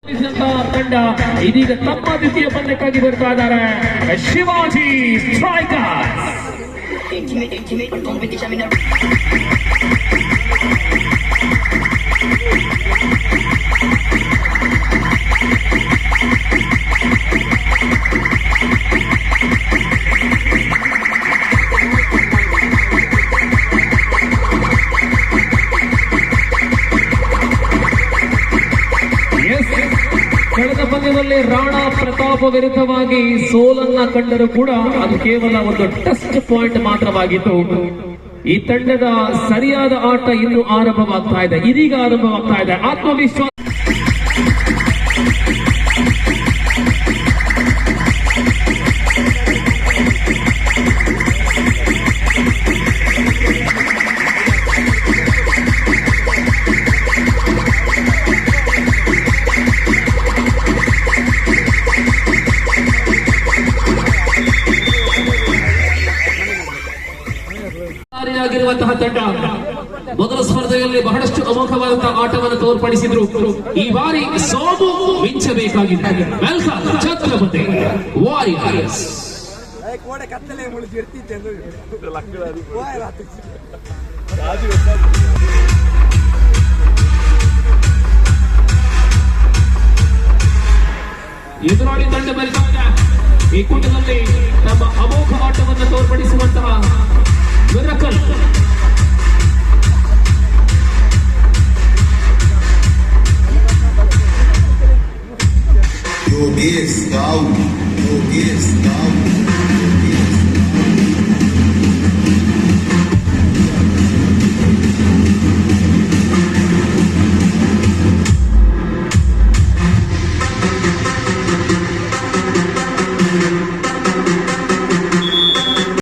ತಂಡ ಇದೀಗ ತಮ್ಮ ದ್ವಿತೀಯ ಪಂದ್ಯಕ್ಕಾಗಿ ಬರ್ತಾ ಇದ್ದಾರೆ ಶಿವಾಜಿ ಸ್ಟ್ರೈಕರ್ಸ್. ಕಳೆದ ಪಂದ್ಯದಲ್ಲಿ ರಾಣಾ ಪ್ರತಾಪ್ ವಿರುದ್ಧವಾಗಿ ಸೋಲನ್ನ ಕಂಡರೂ ಕೂಡ ಅದು ಕೇವಲ ಒಂದು ಟೆಸ್ಟ್ ಪಾಯಿಂಟ್ ಮಾತ್ರವಾಗಿತ್ತು. ಈ ತಂಡದ ಸರಿಯಾದ ಆಟ ಇನ್ನು ಆರಂಭವಾಗ್ತಾ ಇದೆ, ಇದೀಗ ಆರಂಭವಾಗ್ತಾ ಇದೆ. ಆತ್ಮವಿಶ್ವಾಸ ಆಗಿರುವಂತಹ ತಂಡ ಮೊದಲ ಸ್ಪರ್ಧೆಯಲ್ಲಿ ಬಹಳಷ್ಟು ಅಮೋಘವಾದಂತಹ ಆಟವನ್ನು ತೋರ್ಪಡಿಸಿದ್ರು. ಈ ಬಾರಿ ಸೋಮು ಮಿಂಚಬೇಕಾಗಿದೆ. Welcome Chhatrapati warriors. ಎದುರಾಳಿ ತಂಡ ಬರೆದ ಈ ಕೂಟದಲ್ಲಿ ನಮ್ಮ ಅಮೋಘ ಆಟವನ್ನು ತೋರ್ಪಡಿಸುವಂತಹ ಮಿರಕಲ್ Yogesh Gaul.